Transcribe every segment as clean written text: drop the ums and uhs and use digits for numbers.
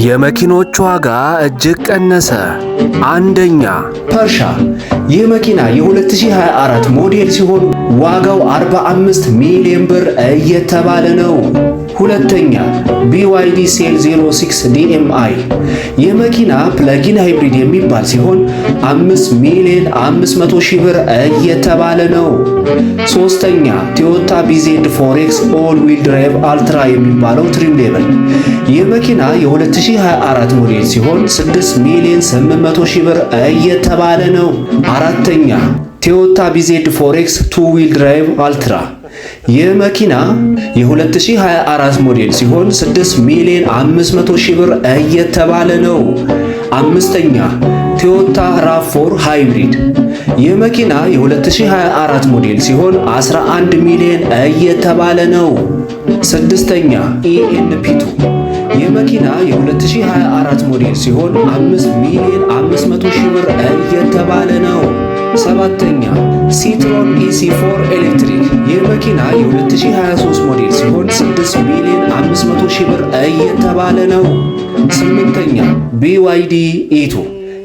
የመኪኖች ዋጋ እጅግ ቀነሰ። አንደኛ ፐርሻ። ይህ መኪና የ2024 ሞዴል ሲሆን ዋጋው 45 ሚሊዮን ብር እየተባለ ነው። ሁለተኛ BYD ሴል 06 DMI። ይህ መኪና ፕለጊን ሃይብሪድ የሚባል ሲሆን 5 ሚሊዮን 500 ሺህ ብር እየተባለ ነው። ሶስተኛ ቶዮታ BZ4X ኦል ዊል ድራይቭ አልትራ የሚባለው ትሪም ሌብል። ይህ መኪና የ2024 ሞዴል ሲሆን 6 ሚሊዮን 800 ሺህ ብር እየተባለ ነው። አራተኛ ቶዮታ BZ4X ቱ ዊል ድራይቭ አልትራ። ይህ መኪና የ2024 ሞዴል ሲሆን 6 ሚሊዮን 500 ሺህ ብር እየተባለ ነው። አምስተኛ ቶዮታ RAV4 ሃይብሪድ። ይህ መኪና የ2024 ሞዴል ሲሆን 11 ሚሊዮን እየተባለ ነው። ስድስተኛ ENP2። ይህ መኪና የ2024 ሞዴል ሲሆን 5 ሚሊዮን 500 ሺህ ብር እየተባለ ነው። ሰባተኛ ሲትሮን EC4 ኤሌክትሪክ። ይህ መኪና የ2023 ሞዴል ሲሆን 6 ሚሊዮን 500 ሺህ ብር እየተባለ ነው። ስምንተኛ BYD E2።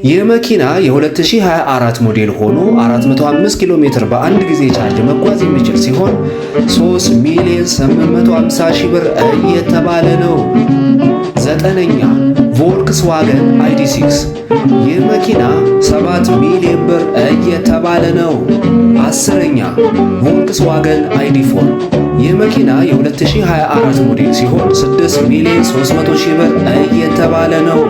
ይህ መኪና የ2024 ሞዴል ሆኖ 405 ኪሎ ሜትር በአንድ ጊዜ ቻርጅ መጓዝ የሚችል ሲሆን 3 ሚሊዮን 850 ሺህ ብር እየተባለ ነው። ዘጠነኛ ቮልክስዋገን ID6። ይህ መኪና 7 ሚሊዮን ብር እየተባለ ነው። አስረኛ ቮልክስዋገን ID4። ይህ መኪና የ2024 ሞዴል ሲሆን 6 ሚሊዮን 300 ሺህ ብር እየተባለ ነው።